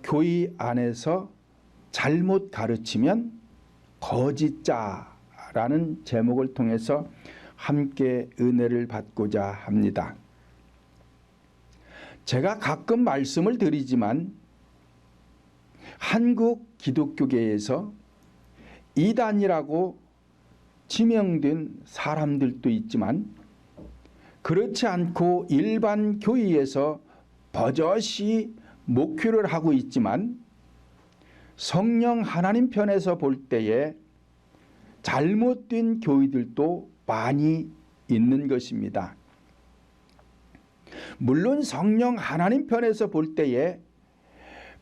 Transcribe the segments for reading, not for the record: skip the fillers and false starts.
교회 안에서 잘못 가르치면 거짓자라는 제목을 통해서 함께 은혜를 받고자 합니다. 제가 가끔 말씀을 드리지만 한국 기독교계에서 이단이라고 지명된 사람들도 있지만 그렇지 않고 일반 교회에서 버젓이 목회를 하고 있지만 성령 하나님 편에서 볼 때에 잘못된 교회들도 많이 있는 것입니다. 물론 성령 하나님 편에서 볼 때에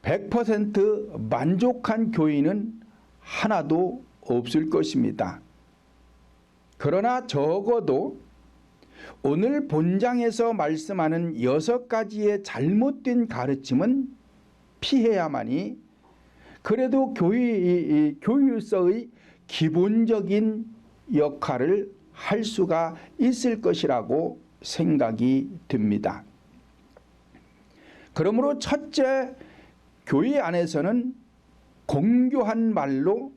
100% 만족한 교회는 하나도 없을 것입니다. 그러나 적어도 오늘 본장에서 말씀하는 6가지의 잘못된 가르침은 피해야만이 그래도 교회로서의 기본적인 역할을 할 수가 있을 것이라고 생각이 듭니다. 그러므로 첫째, 교회 안에서는 공교한 말로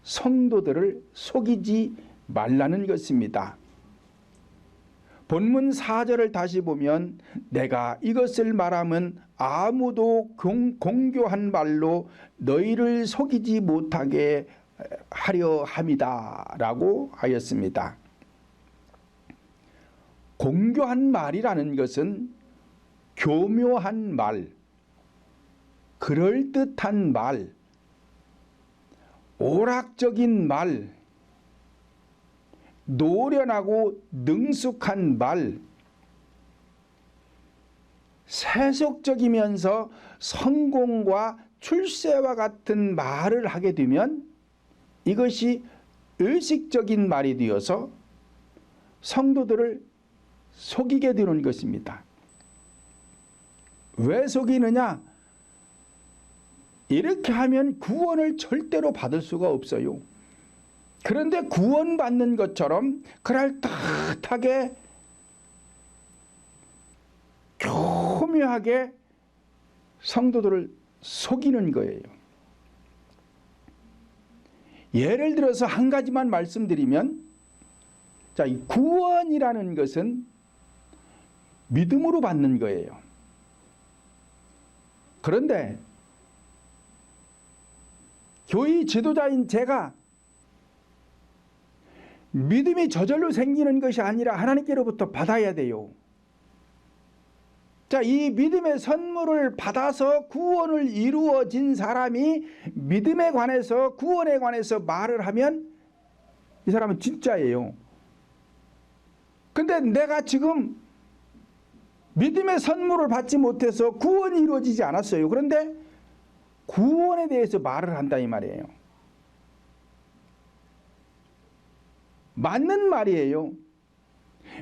성도들을 속이지 말라는 것입니다. 본문 4절을 다시 보면 내가 이것을 말하면 아무도 공교한 말로 너희를 속이지 못하게 하려 함이다 라고 하였습니다. 공교한 말이라는 것은 교묘한 말, 그럴듯한 말, 오락적인 말, 노련하고 능숙한 말, 세속적이면서 성공과 출세와 같은 말을 하게 되면 이것이 의식적인 말이 되어서 성도들을 속이게 되는 것입니다. 왜 속이느냐? 이렇게 하면 구원을 절대로 받을 수가 없어요. 그런데 구원받는 것처럼 그럴듯하게 교묘하게 성도들을 속이는 거예요. 예를 들어서 한 가지만 말씀드리면, 자, 이 구원이라는 것은 믿음으로 받는 거예요. 그런데 교회 지도자인 제가 믿음이 저절로 생기는 것이 아니라 하나님께로부터 받아야 돼요. 자, 이 믿음의 선물을 받아서 구원을 이루어진 사람이 믿음에 관해서 구원에 관해서 말을 하면 이 사람은 진짜예요. 근데 내가 지금 믿음의 선물을 받지 못해서 구원이 이루어지지 않았어요. 그런데 구원에 대해서 말을 한다 이 말이에요. 맞는 말이에요.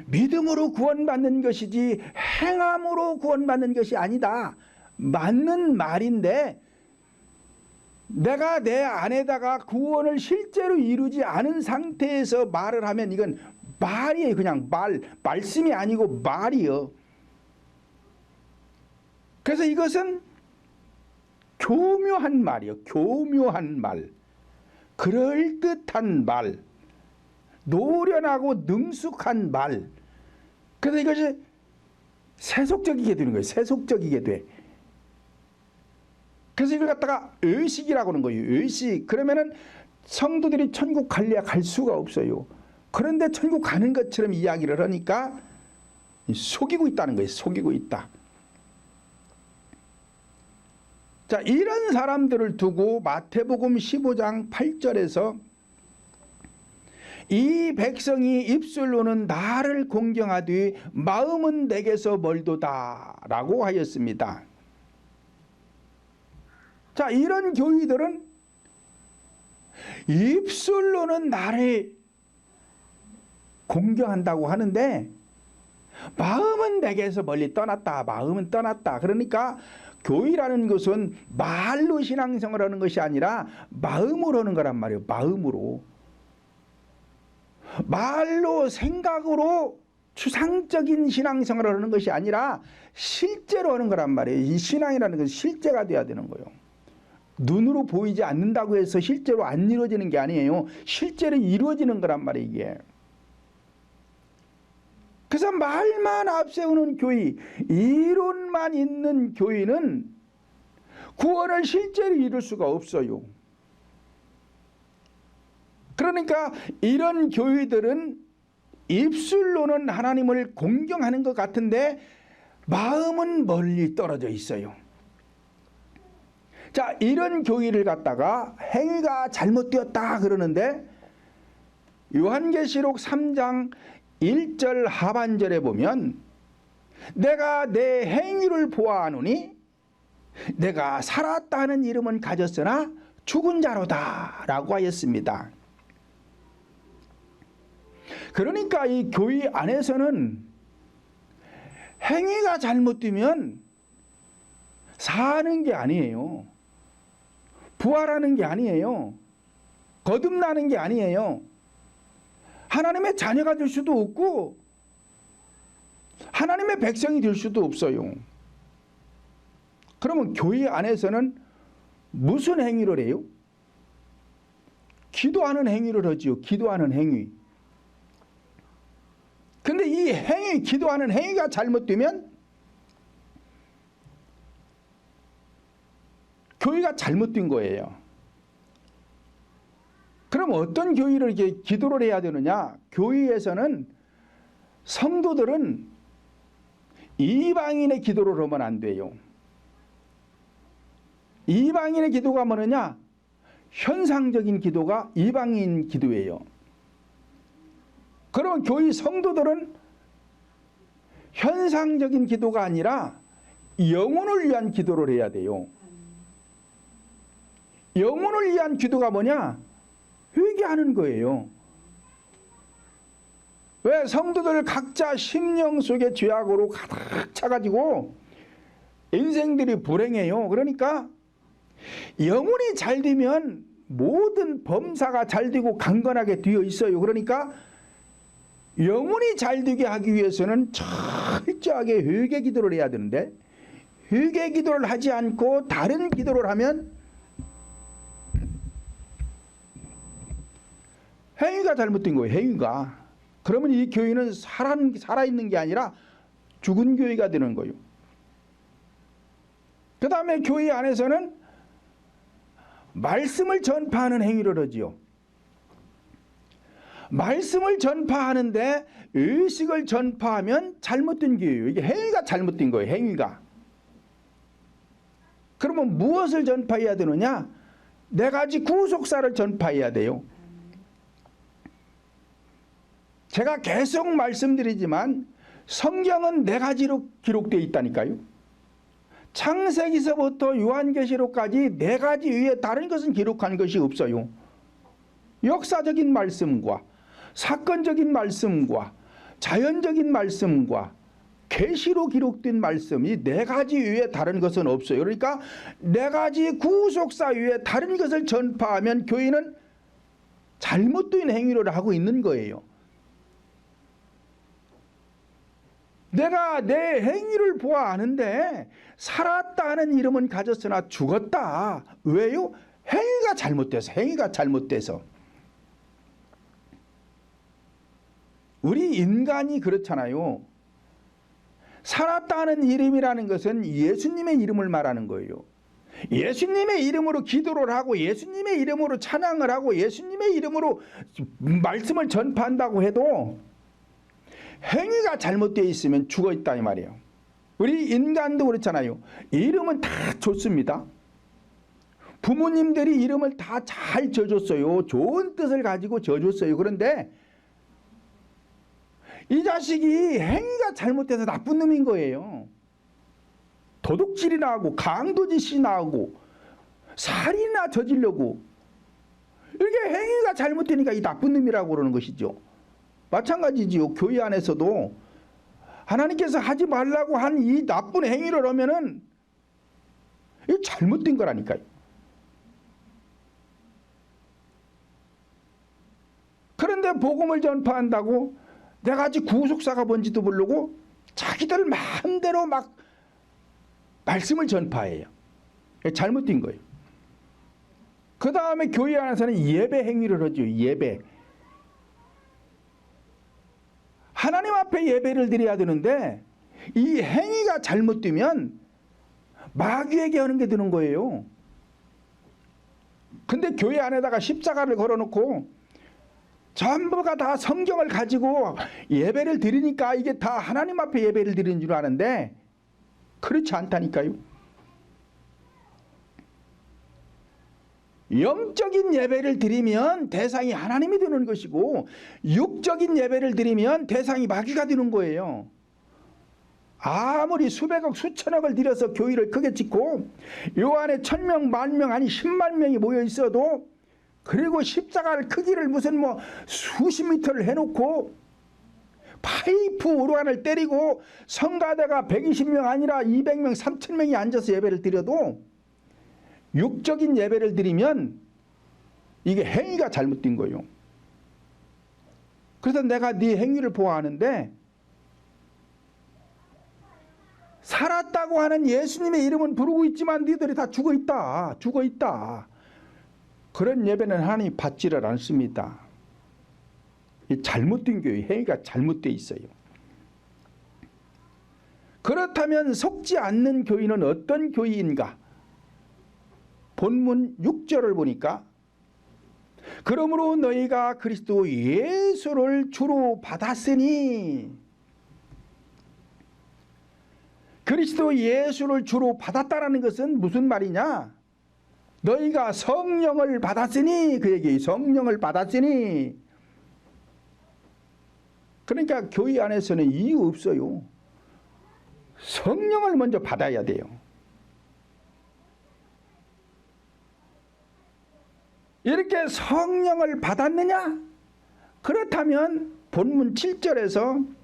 믿음으로 구원받는 것이지 행함으로 구원받는 것이 아니다. 맞는 말인데 내가 내 안에다가 구원을 실제로 이루지 않은 상태에서 말을 하면 이건 말이에요. 그냥 말씀이 아니고 말이요. 그래서 이것은 교묘한 말이요. 교묘한 말, 그럴듯한 말, 노련하고 능숙한 말. 그래서 이것이 세속적이게 되는 거예요. 세속적이게 돼. 그래서 이걸 갖다가 의식이라고 하는 거예요. 의식. 그러면은 성도들이 천국 갈래야 갈 수가 없어요. 그런데 천국 가는 것처럼 이야기를 하니까 속이고 있다는 거예요. 속이고 있다. 자, 이런 사람들을 두고 마태복음 15장 8절에서 이 백성이 입술로는 나를 공경하되 마음은 내게서 멀도다 라고 하였습니다. 자, 이런 교회들은 입술로는 나를 공경한다고 하는데 마음은 내게서 멀리 떠났다. 마음은 떠났다. 그러니까 교회라는 것은 말로 신앙생활을 하는 것이 아니라 마음으로 하는 거란 말이에요. 마음으로. 말로 생각으로 추상적인 신앙생활을 하는 것이 아니라 실제로 하는 거란 말이에요. 이 신앙이라는 것은 실제가 돼야 되는 거예요. 눈으로 보이지 않는다고 해서 실제로 안 이루어지는 게 아니에요. 실제로 이루어지는 거란 말이에요, 이게. 그래서 말만 앞세우는 교회, 이론만 있는 교회는 구원을 실제로 이룰 수가 없어요. 그러니까 이런 교회들은 입술로는 하나님을 공경하는 것 같은데 마음은 멀리 떨어져 있어요. 자, 이런 교회를 갖다가 행위가 잘못되었다 그러는데 요한계시록 3장 1절 하반절에 보면 내가 내 행위를 보아하노니 내가 살았다 하는 이름은 가졌으나 죽은 자로다 라고 하였습니다. 그러니까 이 교회 안에서는 행위가 잘못되면 사는 게 아니에요. 부활하는 게 아니에요. 거듭나는 게 아니에요. 하나님의 자녀가 될 수도 없고 하나님의 백성이 될 수도 없어요. 그러면 교회 안에서는 무슨 행위를 해요? 기도하는 행위를 하지요. 기도하는 행위. 근데 이 행위, 기도하는 행위가 잘못되면 교회가 잘못된 거예요. 그럼 어떤 교회를 이렇게 기도를 해야 되느냐? 교회에서는 성도들은 이방인의 기도를 하면 안 돼요. 이방인의 기도가 뭐느냐? 현상적인 기도가 이방인 기도예요. 그러면 교회 성도들은 현상적인 기도가 아니라 영혼을 위한 기도를 해야 돼요. 영혼을 위한 기도가 뭐냐? 회개하는 거예요. 왜? 성도들 각자 심령 속에 죄악으로 가득 차가지고 인생들이 불행해요. 그러니까 영혼이 잘 되면 모든 범사가 잘 되고 강건하게 되어 있어요. 그러니까 영혼이 잘 되게 하기 위해서는 철저하게 회개 기도를 해야 되는데 회개 기도를 하지 않고 다른 기도를 하면 행위가 잘못된 거예요. 행위가. 그러면 이 교회는 살아있는 게 아니라 죽은 교회가 되는 거예요. 그 다음에 교회 안에서는 말씀을 전파하는 행위를 하지요. 말씀을 전파하는데 의식을 전파하면 잘못된 교회예요. 이게 행위가 잘못된 거예요. 행위가. 그러면 무엇을 전파해야 되느냐? 네 가지 구속사를 전파해야 돼요. 제가 계속 말씀드리지만 성경은 네 가지로 기록되어 있다니까요. 창세기서부터 요한계시록까지 네 가지 외에 다른 것은 기록한 것이 없어요. 역사적인 말씀과 사건적인 말씀과 자연적인 말씀과 계시로 기록된 말씀, 이 네 가지 외에 다른 것은 없어요. 그러니까 네 가지 구속사 외에 다른 것을 전파하면 교회는 잘못된 행위를 하고 있는 거예요. 내가 내 행위를 보아 아는데 살았다 하는 이름은 가졌으나 죽었다. 왜요? 행위가 잘못돼서. 행위가 잘못돼서. 우리 인간이 그렇잖아요. 살았다 하는 이름이라는 것은 예수님의 이름을 말하는 거예요. 예수님의 이름으로 기도를 하고 예수님의 이름으로 찬양을 하고 예수님의 이름으로 말씀을 전파한다고 해도 행위가 잘못되어 있으면 죽어 있다 이 말이에요. 우리 인간도 그렇잖아요. 이름은 다 좋습니다. 부모님들이 이름을 다 잘 지어줬어요. 좋은 뜻을 가지고 지어줬어요. 그런데 이 자식이 행위가 잘못돼서 나쁜 놈인 거예요. 도둑질이나 하고 강도짓이나 하고 살인이나 저지르려고 이게 행위가 잘못되니까 이 나쁜 놈이라고 그러는 것이죠. 마찬가지지요. 교회 안에서도 하나님께서 하지 말라고 한 이 나쁜 행위를 하면은 이게 잘못된 거라니까요. 그런데 복음을 전파한다고 내가 아직 구속사가 뭔지도 모르고 자기들 마음대로 막 말씀을 전파해요. 잘못된 거예요. 그 다음에 교회 안에서는 예배 행위를 하죠. 예배. 하나님 앞에 예배를 드려야 되는데 이 행위가 잘못되면 마귀에게 하는 게 되는 거예요. 근데 교회 안에다가 십자가를 걸어놓고 전부가 다 성경을 가지고 예배를 드리니까 이게 다 하나님 앞에 예배를 드리는 줄 아는데 그렇지 않다니까요. 영적인 예배를 드리면 대상이 하나님이 되는 것이고 육적인 예배를 드리면 대상이 마귀가 되는 거예요. 아무리 수백억 수천억을 들여서 교회를 크게 짓고 요 안에 1000명 만명 아니 10만 명이 모여 있어도 그리고 십자가를 크기를 무슨 뭐 수십 미터를 해놓고 파이프 오르간을 때리고 성가대가 120명 아니라 200명 3000명이 앉아서 예배를 드려도 육적인 예배를 드리면 이게 행위가 잘못된 거예요. 그래서 내가 네 행위를 보아하는데 살았다고 하는 예수님의 이름은 부르고 있지만 너희들이 다 죽어있다. 죽어있다. 그런 예배는 하나님이 받지를 않습니다. 잘못된 교회, 행위가 잘못되어 있어요. 그렇다면 속지 않는 교회는 어떤 교회인가? 본문 6절을 보니까 그러므로 너희가 그리스도 예수를 주로 받았으니 그리스도 예수를 주로 받았다라는 것은 무슨 말이냐? 너희가 성령을 받았으니 그 얘기 성령을 받았으니 그러니까 교회 안에서는 이유 없어요. 성령을 먼저 받아야 돼요. 이렇게 성령을 받았느냐? 그렇다면 본문 7절에서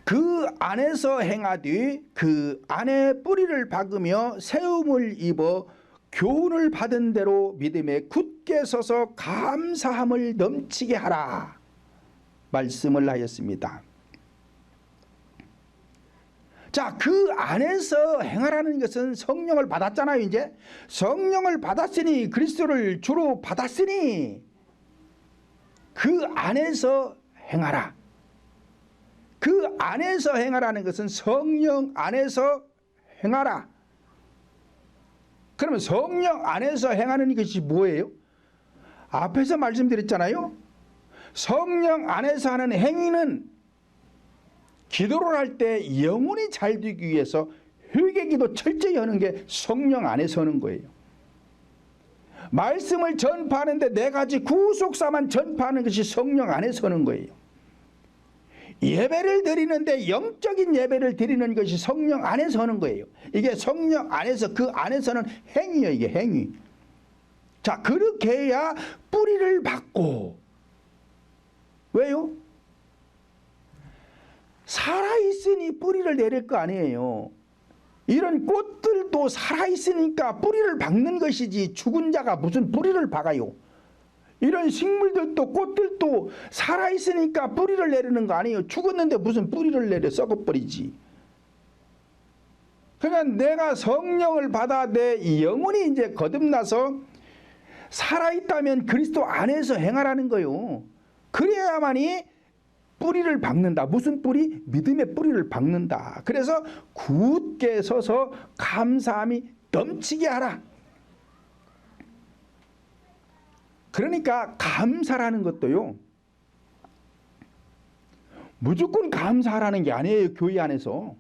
그 안에서 행하되 그 안에 뿌리를 박으며 세움을 입어 교훈을 받은 대로 믿음에 굳게 서서 감사함을 넘치게 하라 말씀을 하였습니다. 자, 그 안에서 행하라는 것은 성령을 받았잖아요. 이제 성령을 받았으니 그리스도를 주로 받았으니 그 안에서 행하라. 그 안에서 행하라는 것은 성령 안에서 행하라. 그러면 성령 안에서 행하는 것이 뭐예요? 앞에서 말씀드렸잖아요. 성령 안에서 하는 행위는 기도를 할 때 영혼이 잘 되기 위해서 회개기도 철저히 하는 게 성령 안에서 하는 거예요. 말씀을 전파하는데 4가지 구속사만 전파하는 것이 성령 안에서 하는 거예요. 예배를 드리는데 영적인 예배를 드리는 것이 성령 안에서 하는 거예요. 이게 성령 안에서 그 안에서는 행위예요. 이게 행위. 자, 그렇게 해야 뿌리를 받고 왜요? 살아있으니 뿌리를 내릴 거 아니에요. 이런 꽃들도 살아있으니까 뿌리를 박는 것이지 죽은 자가 무슨 뿌리를 박아요. 이런 식물들도 꽃들도 살아있으니까 뿌리를 내리는 거 아니에요. 죽었는데 무슨 뿌리를 내려 썩어버리지. 그러니까 내가 성령을 받아 내 영혼이 이제 거듭나서 살아있다면 그리스도 안에서 행하라는 거예요. 그래야만이 뿌리를 박는다. 무슨 뿌리? 믿음의 뿌리를 박는다. 그래서 굳게 서서 감사함이 넘치게 하라. 그러니까 감사라는 것도요. 무조건 감사하라는 게 아니에요. 교회 안에서.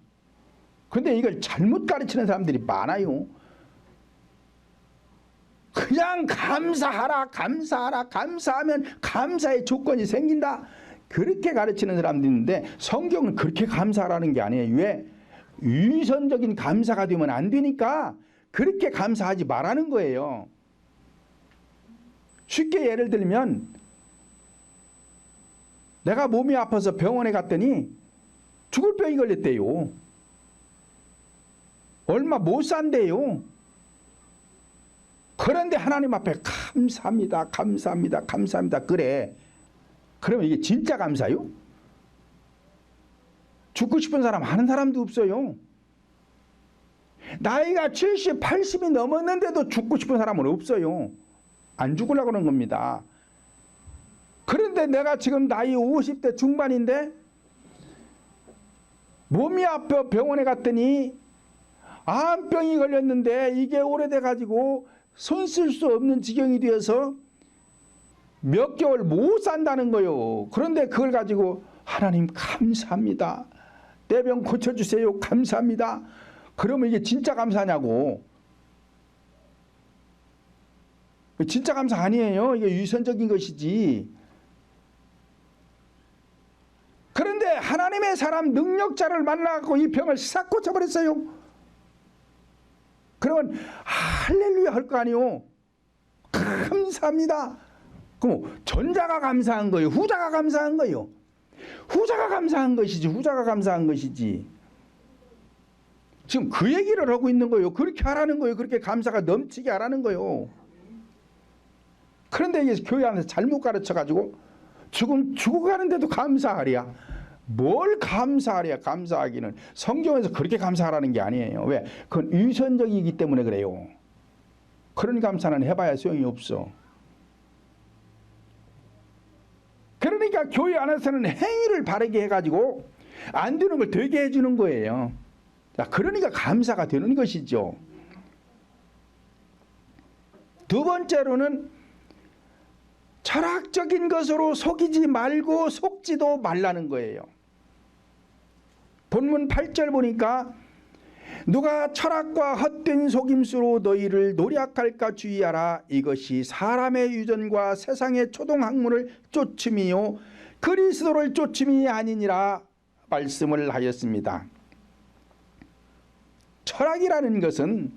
근데 이걸 잘못 가르치는 사람들이 많아요. 그냥 감사하라, 감사하라, 감사하면 감사의 조건이 생긴다. 그렇게 가르치는 사람들이 있는데 성경은 그렇게 감사하라는 게 아니에요. 왜? 위선적인 감사가 되면 안 되니까 그렇게 감사하지 말라는 거예요. 쉽게 예를 들면 내가 몸이 아파서 병원에 갔더니 죽을 병이 걸렸대요. 얼마 못 산대요. 그런데 하나님 앞에 감사합니다, 감사합니다, 감사합니다. 그래. 그러면 이게 진짜 감사요? 죽고 싶은 사람 하는 사람도 없어요. 나이가 70, 80이 넘었는데도 죽고 싶은 사람은 없어요. 안 죽으려고 하는 겁니다. 그런데 내가 지금 나이 50대 중반인데 몸이 아파 병원에 갔더니 암병이 걸렸는데 이게 오래돼 가지고 손 쓸 수 없는 지경이 되어서 몇 개월 못 산다는 거요. 그런데 그걸 가지고 하나님 감사합니다. 내 병 고쳐주세요. 감사합니다. 그러면 이게 진짜 감사냐고. 진짜 감사 아니에요. 이게 유선적인 것이지. 그런데 하나님의 사람 능력자를 만나고 이 병을 싹 고쳐버렸어요. 그러면 할렐루야 할 거 아니요. 감사합니다. 그럼 전자가 감사한 거예요? 후자가 감사한 거예요? 후자가 감사한 것이지. 후자가 감사한 것이지. 지금 그 얘기를 하고 있는 거예요. 그렇게 하라는 거예요. 그렇게 감사가 넘치게 하라는 거예요. 그런데 이게 교회 안에서 잘못 가르쳐가지고 지금 죽어가는데도 감사하랴. 뭘 감사하랴. 감사하기는 성경에서 그렇게 감사하라는 게 아니에요. 왜? 그건 유선적이기 때문에 그래요. 그런 감사는 해봐야 소용이 없어. 그러니까 교회 안에서는 행위를 바르게 해가지고 안 되는 걸 되게 해주는 거예요. 자, 그러니까 감사가 되는 것이죠. 두 번째로는 철학적인 것으로 속이지 말고 속지도 말라는 거예요. 본문 8절 보니까 누가 철학과 헛된 속임수로 너희를 노략할까 주의하라. 이것이 사람의 유전과 세상의 초동학문을 쫓음이요 그리스도를 쫓음이 아니니라 말씀을 하였습니다. 철학이라는 것은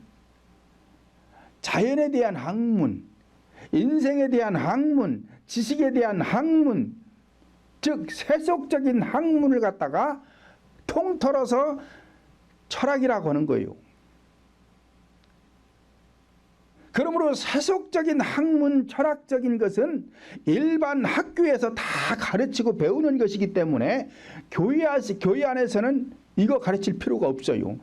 자연에 대한 학문, 인생에 대한 학문, 지식에 대한 학문, 즉 세속적인 학문을 갖다가 통틀어서 철학이라고 하는 거예요. 그러므로 세속적인 학문, 철학적인 것은 일반 학교에서 다 가르치고 배우는 것이기 때문에 교회 안에서는 이거 가르칠 필요가 없어요.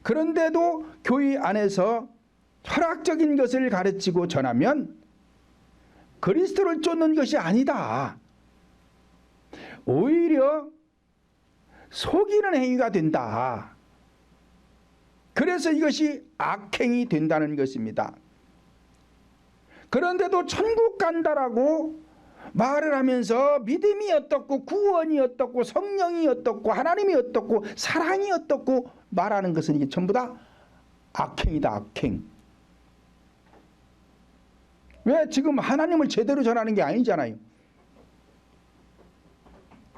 그런데도 교회 안에서 철학적인 것을 가르치고 전하면 그리스도를 쫓는 것이 아니다. 오히려 속이는 행위가 된다. 그래서 이것이 악행이 된다는 것입니다. 그런데도 천국 간다라고 말을 하면서 믿음이 어떻고 구원이 어떻고 성령이 어떻고 하나님이 어떻고 사랑이 어떻고 말하는 것은 이게 전부 다 악행이다. 악행. 왜? 지금 하나님을 제대로 전하는 게 아니잖아요.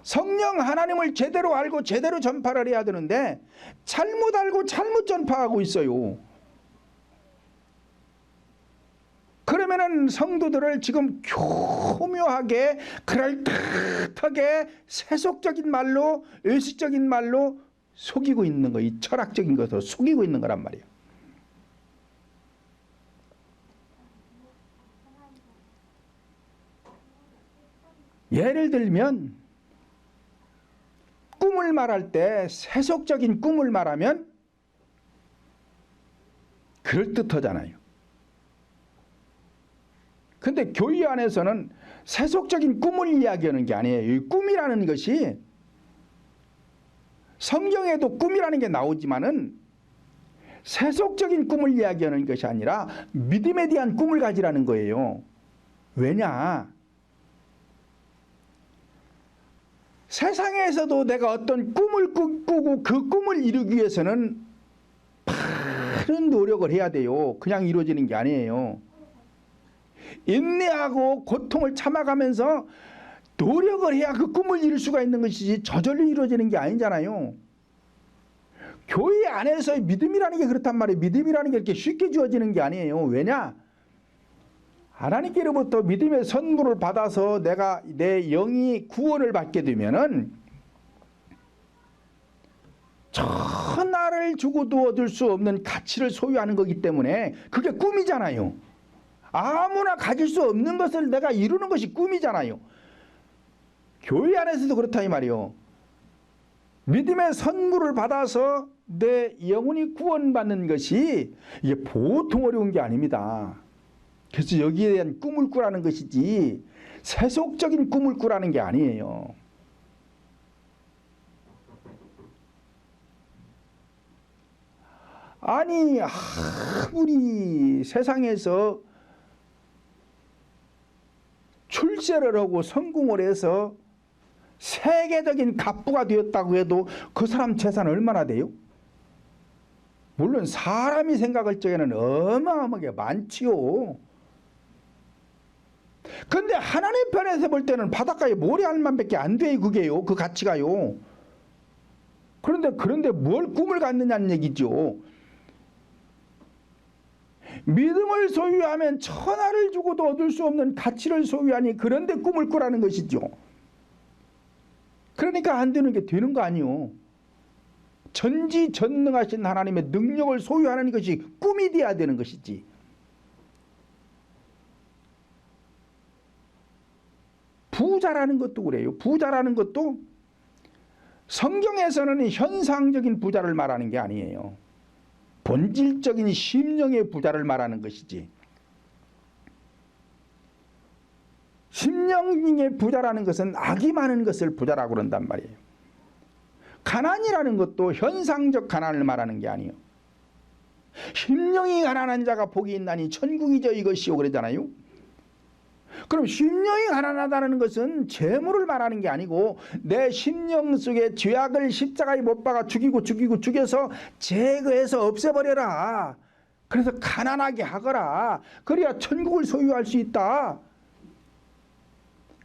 성령 하나님을 제대로 알고 제대로 전파를 해야 되는데 잘못 알고 잘못 전파하고 있어요. 그러면은 성도들을 지금 교묘하게 그럴듯하게 세속적인 말로 의식적인 말로 속이고 있는 거, 이 철학적인 것으로 속이고 있는 거란 말이에요. 예를 들면 꿈을 말할 때 세속적인 꿈을 말하면 그럴듯하잖아요. 근데 교회 안에서는 세속적인 꿈을 이야기하는 게 아니에요. 이 꿈이라는 것이 성경에도 꿈이라는 게 나오지만은 세속적인 꿈을 이야기하는 것이 아니라 믿음에 대한 꿈을 가지라는 거예요. 왜냐? 세상에서도 내가 어떤 꿈을 꾸고 그 꿈을 이루기 위해서는 많은 노력을 해야 돼요. 그냥 이루어지는 게 아니에요. 인내하고 고통을 참아가면서 노력을 해야 그 꿈을 이룰 수가 있는 것이지 저절로 이루어지는 게 아니잖아요. 교회 안에서의 믿음이라는 게 그렇단 말이에요. 믿음이라는 게 이렇게 쉽게 주어지는 게 아니에요. 왜냐? 하나님께로부터 믿음의 선물을 받아서 내가 내 영이 구원을 받게 되면은 천하를 주고도 얻을 수 없는 가치를 소유하는 거기 때문에 그게 꿈이잖아요. 아무나 가질 수 없는 것을 내가 이루는 것이 꿈이잖아요. 교회 안에서도 그렇다 이 말이요. 믿음의 선물을 받아서 내 영혼이 구원받는 것이 이게 보통 어려운 게 아닙니다. 그래서 여기에 대한 꿈을 꾸라는 것이지 세속적인 꿈을 꾸라는 게 아니에요. 아니 아무리 세상에서 출세를 하고 성공을 해서 세계적인 갑부가 되었다고 해도 그 사람 재산은 얼마나 돼요? 물론 사람이 생각할 적에는 어마어마하게 많지요. 근데 하나님 편에서 볼 때는 바닷가에 모래알만밖에 안 돼요. 그게요. 그 가치가요. 그런데 뭘 꿈을 갖느냐는 얘기죠. 믿음을 소유하면 천하를 주고도 얻을 수 없는 가치를 소유하니 그런데 꿈을 꾸라는 것이죠. 그러니까 안 되는 게 되는 거 아니요. 전지전능하신 하나님의 능력을 소유하는 것이 꿈이 돼야 되는 것이지. 부자라는 것도 그래요. 부자라는 것도 성경에서는 현상적인 부자를 말하는 게 아니에요. 본질적인 심령의 부자를 말하는 것이지. 심령의 부자라는 것은 악이 많은 것을 부자라고 그런단 말이에요. 가난이라는 것도 현상적 가난을 말하는 게 아니에요. 심령이 가난한 자가 복이 있나니 천국이죠 이것이요 그러잖아요. 그럼 심령이 가난하다는 것은 재물을 말하는 게 아니고 내 심령 속에 죄악을 십자가에 못 박아 죽여서 제거해서 없애버려라. 그래서 가난하게 하거라. 그래야 천국을 소유할 수 있다.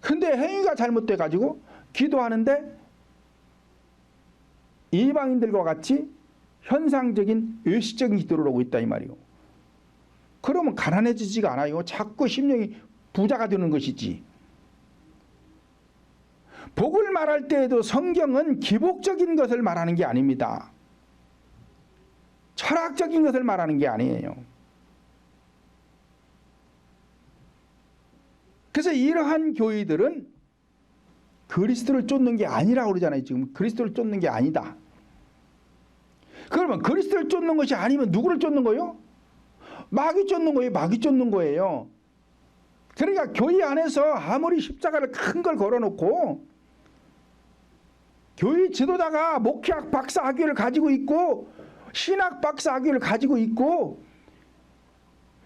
근데 행위가 잘못돼 가지고 기도하는데 이방인들과 같이 현상적인 의식적인 기도를 하고 있다 이 말이요. 그러면 가난해지지가 않아요. 자꾸 심령이 부자가 되는 것이지. 복을 말할 때에도 성경은 기복적인 것을 말하는 게 아닙니다. 철학적인 것을 말하는 게 아니에요. 그래서 이러한 교회들은 그리스도를 쫓는 게 아니라고 그러잖아요. 지금 그리스도를 쫓는 게 아니다. 그러면 그리스도를 쫓는 것이 아니면 누구를 쫓는 거예요? 마귀 쫓는 거예요. 마귀 쫓는 거예요. 그러니까 교회 안에서 아무리 십자가를 큰 걸 걸어놓고 교회 지도자가 목회학 박사 학위를 가지고 있고 신학 박사 학위를 가지고 있고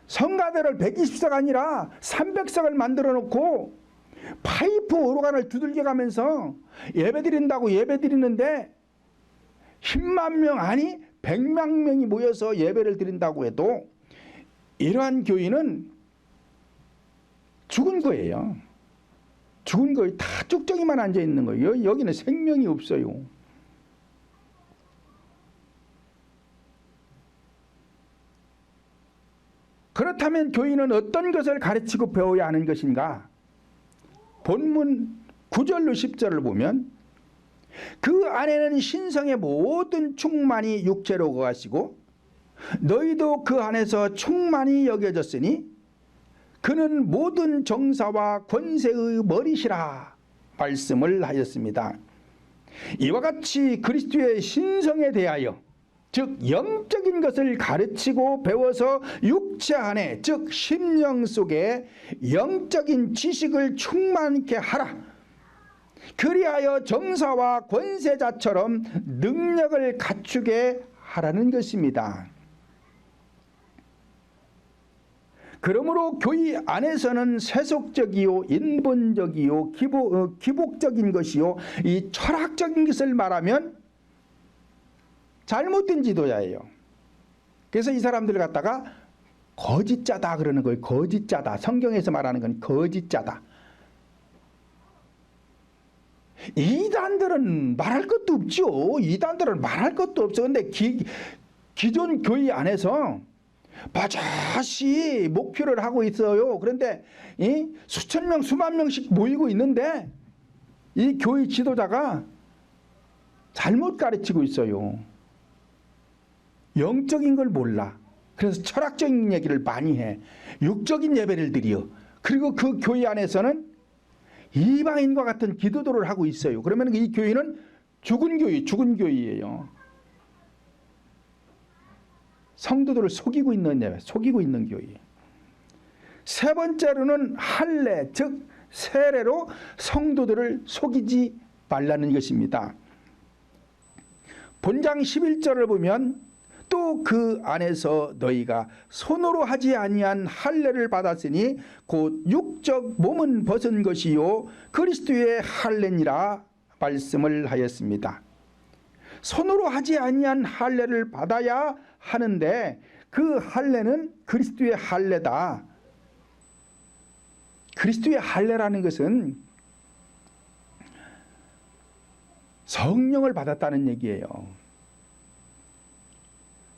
성가대를 120석 아니라 300석을 만들어 놓고 파이프 오르간을 두들겨 가면서 예배 드린다고 예배 드리는데 10만 명 아니 100만 명이 모여서 예배를 드린다고 해도 이러한 교회는 죽은 거예요. 죽은 거예요. 다 쭉정이만 앉아 있는 거예요. 여기는 생명이 없어요. 그렇다면 교회는 어떤 것을 가르치고 배워야 하는 것인가? 본문 9절로 10절을 보면 그 안에는 신성의 모든 충만이 육체로 거하시고 너희도 그 안에서 충만히 여겨졌으니 그는 모든 정사와 권세의 머리시라 말씀을 하였습니다. 이와 같이 그리스도의 신성에 대하여 즉 영적인 것을 가르치고 배워서 육체 안에 즉 심령 속에 영적인 지식을 충만케 하라. 그리하여 정사와 권세자처럼 능력을 갖추게 하라는 것입니다. 그러므로 교회 안에서는 세속적이요 인본적이요 기복적인 것이요 이 철학적인 것을 말하면 잘못된 지도자예요. 그래서 이 사람들을 갖다가 거짓자다 그러는 거예요. 거짓자다. 성경에서 말하는 건 거짓자다. 이단들은 말할 것도 없죠. 이단들은 말할 것도 없어. 근데 기존 교회 안에서 바자시 목표를 하고 있어요. 그런데 수천 명 수만 명씩 모이고 있는데 이 교회 지도자가 잘못 가르치고 있어요. 영적인 걸 몰라. 그래서 철학적인 얘기를 많이 해. 육적인 예배를 드려. 그리고 그 교회 안에서는 이방인과 같은 기도도를 하고 있어요. 그러면 이 교회는 죽은 교회예요. 성도들을 속이고 있는 예배, 속이고 있는 교회. 세 번째로는 할례, 즉 세례로 성도들을 속이지 말라는 것입니다. 본장 11절을 보면 또 그 안에서 너희가 손으로 하지 아니한 할례를 받았으니 곧 육적 몸은 벗은 것이요 그리스도의 할례니라 말씀을 하였습니다. 손으로 하지 아니한 할례를 받아야 하는데 그 할례는 그리스도의 할례다. 그리스도의 할례라는 것은 성령을 받았다는 얘기예요.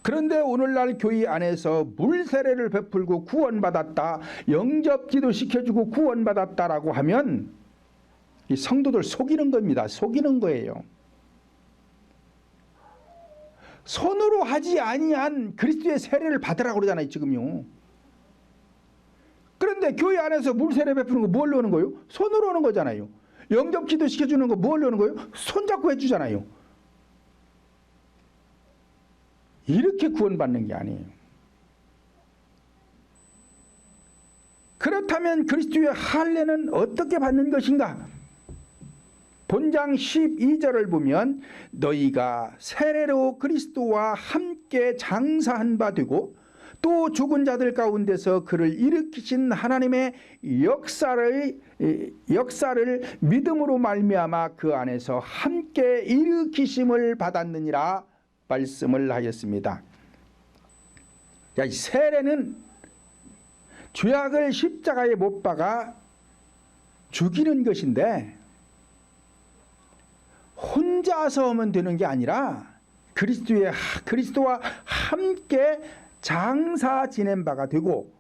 그런데 오늘날 교회 안에서 물세례를 베풀고 구원받았다, 영접기도 시켜주고 구원받았다라고 하면 이 성도들 속이는 겁니다. 속이는 거예요. 손으로 하지 아니한 그리스도의 세례를 받으라고 그러잖아요, 지금요. 그런데 교회 안에서 물세례 베푸는 거 뭘로 하는 거예요? 손으로 하는 거잖아요. 영접기도 시켜주는 거 뭘로 하는 거예요? 손잡고 해주잖아요. 이렇게 구원받는 게 아니에요. 그렇다면 그리스도의 할례는 어떻게 받는 것인가? 본장 12절을 보면 너희가 세례로 그리스도와 함께 장사한 바 되고 또 죽은 자들 가운데서 그를 일으키신 하나님의 역사를 믿음으로 말미암아 그 안에서 함께 일으키심을 받았느니라 말씀을 하였습니다. 이 세례는 죄악을 십자가에 못 박아 죽이는 것인데 혼자서 하면 되는 게 아니라 그리스도와 함께 장사 지낸 바가 되고,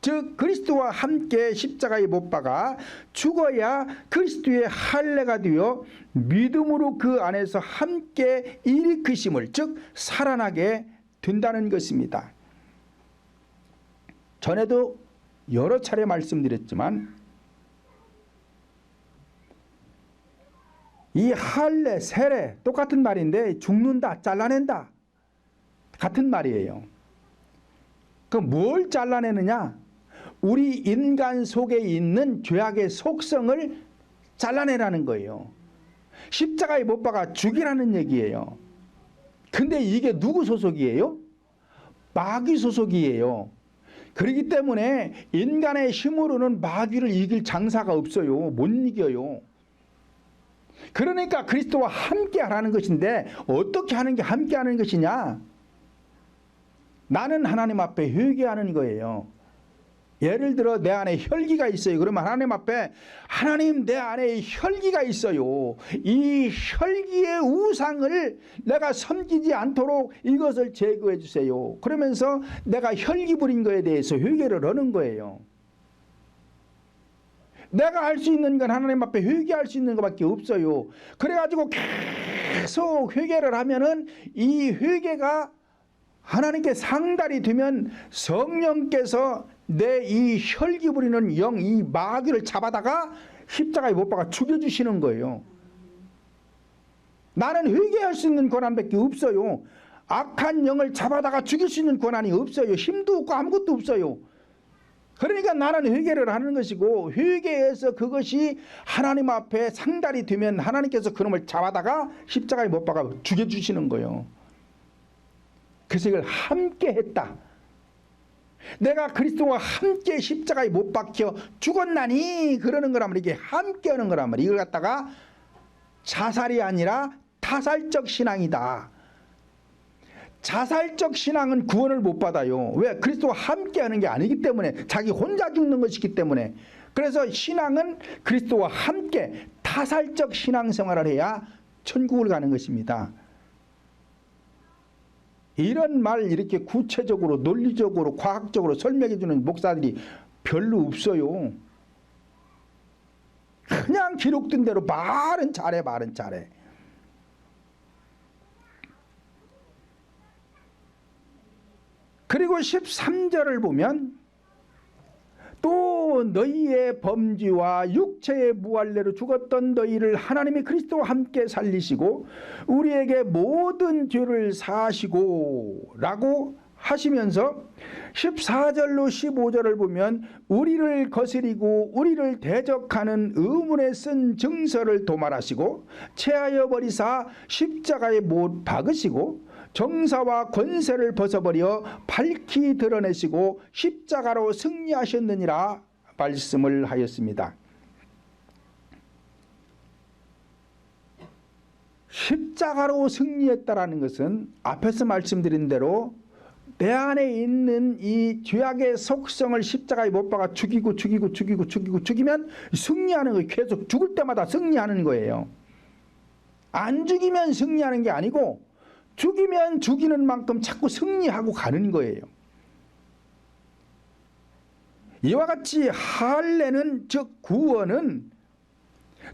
즉 그리스도와 함께 십자가에 못 박아 죽어야 그리스도의 할례가 되어 믿음으로 그 안에서 함께 일으키심을, 즉 살아나게 된다는 것입니다. 전에도 여러 차례 말씀드렸지만 이 할례, 세례 똑같은 말인데 죽는다, 잘라낸다 같은 말이에요. 그럼 뭘 잘라내느냐? 우리 인간 속에 있는 죄악의 속성을 잘라내라는 거예요. 십자가에 못 박아 죽이라는 얘기예요. 근데 이게 누구 소속이에요? 마귀 소속이에요. 그렇기 때문에 인간의 힘으로는 마귀를 이길 장사가 없어요. 못 이겨요. 그러니까 그리스도와 함께 하라는 것인데 어떻게 하는 게 함께 하는 것이냐? 나는 하나님 앞에 회개하는 거예요. 예를 들어 내 안에 혈기가 있어요. 그러면 하나님 앞에 하나님 내 안에 혈기가 있어요. 이 혈기의 우상을 내가 섬기지 않도록 이것을 제거해 주세요. 그러면서 내가 혈기 부린 거에 대해서 회개를 하는 거예요. 내가 할 수 있는 건 하나님 앞에 회개할 수 있는 것밖에 없어요. 그래가지고 계속 회개를 하면은 이 회개가 하나님께 상달이 되면 성령께서 내 이 혈기 부리는 영, 이 마귀를 잡아다가 십자가에 못 박아 죽여주시는 거예요. 나는 회개할 수 있는 권한밖에 없어요. 악한 영을 잡아다가 죽일 수 있는 권한이 없어요. 힘도 없고 아무것도 없어요. 그러니까 나는 회개를 하는 것이고, 회개해서 그것이 하나님 앞에 상달이 되면 하나님께서 그놈을 잡아다가 십자가에 못 박아 죽여주시는 거예요. 그래서 이걸 함께 했다. 내가 그리스도와 함께 십자가에 못 박혀 죽었나니 그러는 거란 말이야. 이게 함께 하는 거란 말이야. 이걸 갖다가 자살이 아니라 타살적 신앙이다. 자살적 신앙은 구원을 못 받아요. 왜? 그리스도와 함께 하는 게 아니기 때문에, 자기 혼자 죽는 것이기 때문에. 그래서 신앙은 그리스도와 함께 타살적 신앙생활을 해야 천국을 가는 것입니다. 이런 말 이렇게 구체적으로 논리적으로 과학적으로 설명해 주는 목사들이 별로 없어요. 그냥 기록된 대로 말은 잘해. 그리고 13절을 보면 또 너희의 범죄와 육체의 무할례로 죽었던 너희를 하나님이 그리스도와 함께 살리시고 우리에게 모든 죄를 사하시고 라고 하시면서 14절로 15절을 보면 우리를 거스리고 우리를 대적하는 의문에 쓴 증서를 도말하시고 체하여 버리사 십자가에 못 박으시고 정사와 권세를 벗어버려 밝히 드러내시고 십자가로 승리하셨느니라 말씀을 하였습니다. 십자가로 승리했다라는 것은 앞에서 말씀드린 대로 내 안에 있는 이 죄악의 속성을 십자가에 못 박아 죽이면 승리하는 거예요. 계속 죽을 때마다 승리하는 거예요. 안 죽이면 승리하는 게 아니고 죽이면 죽이는 만큼 자꾸 승리하고 가는 거예요. 이와 같이 할례는 즉 구원은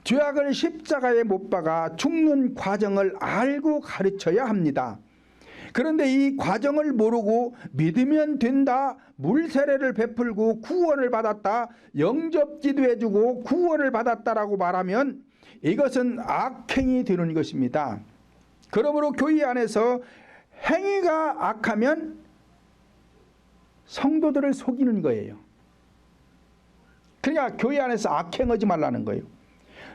죄악을 십자가에 못 박아 죽는 과정을 알고 가르쳐야 합니다. 그런데 이 과정을 모르고 믿으면 된다, 물세례를 베풀고 구원을 받았다, 영접기도 해주고 구원을 받았다라고 말하면 이것은 악행이 되는 것입니다. 그러므로 교회 안에서 행위가 악하면 성도들을 속이는 거예요. 그러니까 교회 안에서 악행하지 말라는 거예요.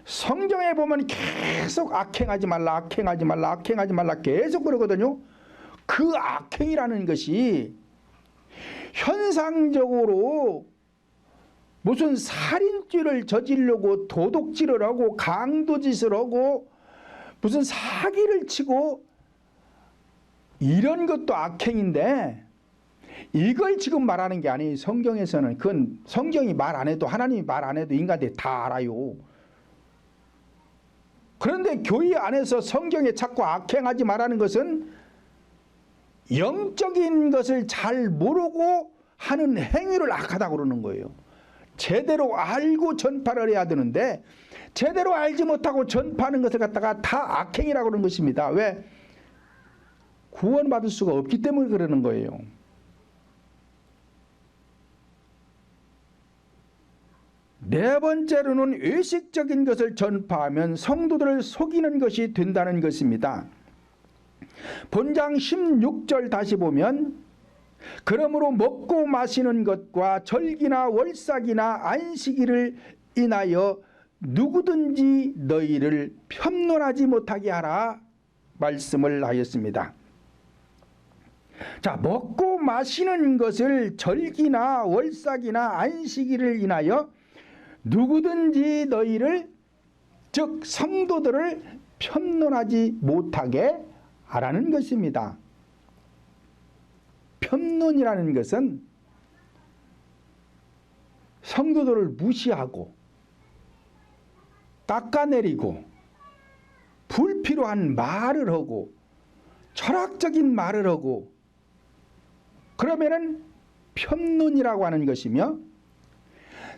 성경에 보면 계속 악행하지 말라, 악행하지 말라, 악행하지 말라 계속 그러거든요. 그 악행이라는 것이 현상적으로 무슨 살인죄를 저지르고 도둑질을 하고 강도짓을 하고 무슨 사기를 치고 이런 것도 악행인데 이걸 지금 말하는 게 아니에요. 성경에서는 그건 성경이 말 안 해도 하나님이 말 안 해도 인간들이 다 알아요. 그런데 교회 안에서 성경에 자꾸 악행하지 말라는 것은 영적인 것을 잘 모르고 하는 행위를 악하다고 그러는 거예요. 제대로 알고 전파를 해야 되는데 제대로 알지 못하고 전파하는 것을 갖다가 다 악행이라고 그러는 것입니다. 왜? 구원받을 수가 없기 때문에 그러는 거예요. 네 번째로는 의식적인 것을 전파하면 성도들을 속이는 것이 된다는 것입니다. 본장 16절 다시 보면 그러므로 먹고 마시는 것과 절기나 월삭이나 안식일을 인하여 누구든지 너희를 편론하지 못하게 하라 말씀을 하였습니다. 자, 먹고 마시는 것을 절기나 월삭이나 안식일을 인하여 누구든지 너희를 즉 성도들을 편론하지 못하게 하라는 것입니다. 편론이라는 것은 성도들을 무시하고 깎아내리고 불필요한 말을 하고 철학적인 말을 하고 그러면은 편론이라고 하는 것이며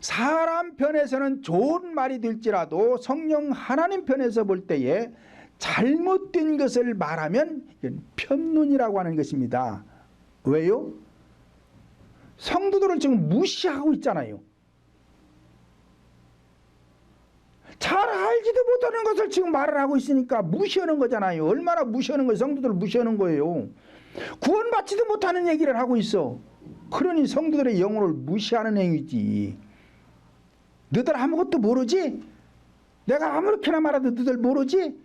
사람 편에서는 좋은 말이 될지라도 성령 하나님 편에서 볼 때에 잘못된 것을 말하면 편론이라고 하는 것입니다. 왜요? 성도들을 지금 무시하고 있잖아요. 잘 알지도 못하는 것을 지금 말을 하고 있으니까 무시하는 거잖아요. 얼마나 무시하는 거예요. 성도들을 무시하는 거예요. 구원받지도 못하는 얘기를 하고 있어. 그러니 성도들의 영혼을 무시하는 행위지. 너들 아무것도 모르지? 내가 아무렇게나 말해도 너들 모르지?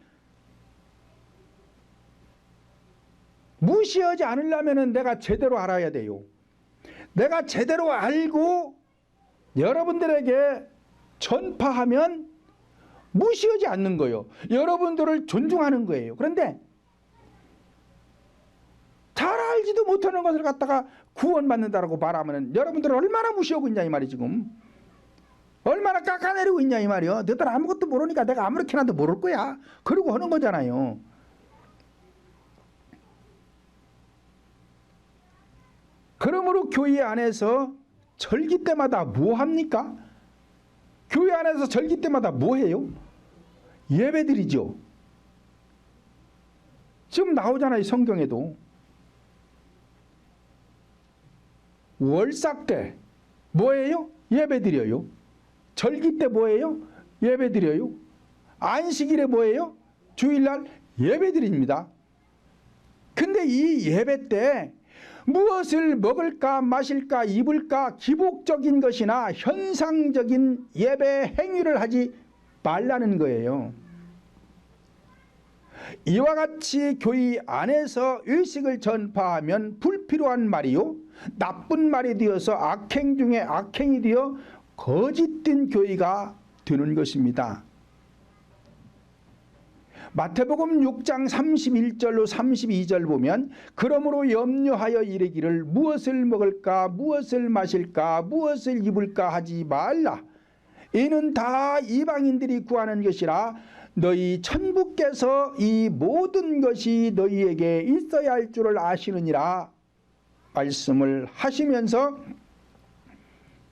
무시하지 않으려면 내가 제대로 알아야 돼요. 내가 제대로 알고 여러분들에게 전파하면 무시하지 않는 거예요. 여러분들을 존중하는 거예요. 그런데 잘 알지도 못하는 것을 갖다가 구원받는다라고 말하면 여러분들을 얼마나 무시하고 있냐 이 말이 지금. 얼마나 깎아내리고 있냐 이 말이요. 너들 아무것도 모르니까 내가 아무렇게나도 모를 거야. 그러고 하는 거잖아요. 그러므로 교회 안에서 절기 때마다 뭐 합니까? 교회 안에서 절기 때마다 뭐 해요? 예배드리죠. 지금 나오잖아요. 성경에도. 월삭 때 뭐예요? 예배드려요. 절기 때 뭐예요? 예배드려요. 안식일에 뭐예요? 주일날 예배드립니다. 근데 이 예배 때 무엇을 먹을까 마실까 입을까 기복적인 것이나 현상적인 예배 행위를 하지 말라는 거예요. 이와 같이 교회 안에서 의식을 전파하면 불필요한 말이요 나쁜 말이 되어서 악행 중에 악행이 되어 거짓된 교회가 되는 것입니다. 마태복음 6장 31절로 32절 보면 그러므로 염려하여 이르기를 무엇을 먹을까 무엇을 마실까 무엇을 입을까 하지 말라. 이는 다 이방인들이 구하는 것이라 너희 천부께서 이 모든 것이 너희에게 있어야 할 줄을 아시느니라 말씀을 하시면서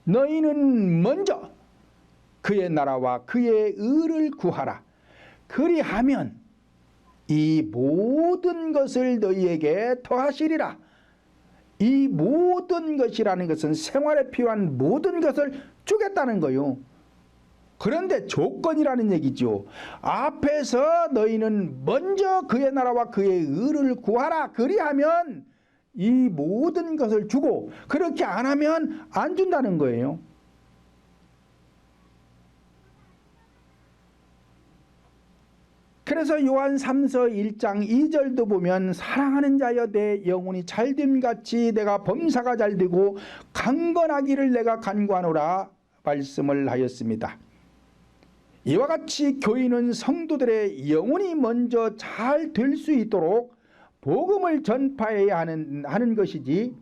너희는 먼저 그의 나라와 그의 의를 구하라. 그리하면 이 모든 것을 너희에게 더하시리라. 이 모든 것이라는 것은 생활에 필요한 모든 것을 주겠다는 거요. 그런데 조건이라는 얘기죠. 앞에서 너희는 먼저 그의 나라와 그의 의를 구하라. 그리하면 이 모든 것을 주고 그렇게 안 하면 안 준다는 거예요. 그래서 요한 3서 1장 2절도 보면 사랑하는 자여 내 영혼이 잘됨같이 내가 범사가 잘되고 강건하기를 내가 간구하노라 말씀을 하였습니다. 이와 같이 교인은 성도들의 영혼이 먼저 잘 될 수 있도록 복음을 전파해야 하는 것이지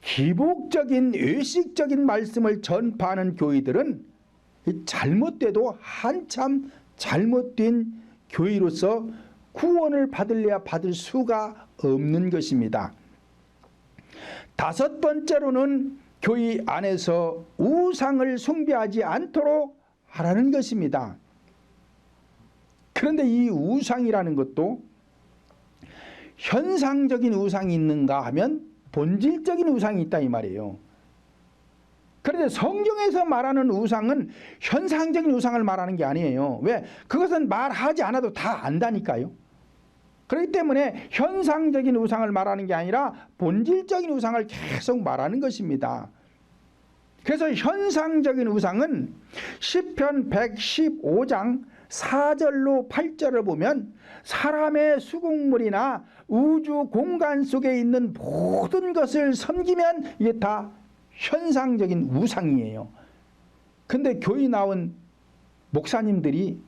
기복적인 의식적인 말씀을 전파하는 교회들은 잘못돼도 한참 잘못된 교회로서 구원을 받을래야 받을 수가 없는 것입니다. 다섯 번째로는 교회 안에서 우상을 숭배하지 않도록 하라는 것입니다. 그런데 이 우상이라는 것도 현상적인 우상이 있는가 하면 본질적인 우상이 있다 이 말이에요. 그런데 성경에서 말하는 우상은 현상적인 우상을 말하는 게 아니에요. 왜? 그것은 말하지 않아도 다 안다니까요. 그렇기 때문에 현상적인 우상을 말하는 게 아니라 본질적인 우상을 계속 말하는 것입니다. 그래서 현상적인 우상은 시편 115장 4절로 8절을 보면 사람의 수공물이나 우주 공간 속에 있는 모든 것을 섬기면 이게 다 현상적인 우상이에요. 근데 교회 나온 목사님들이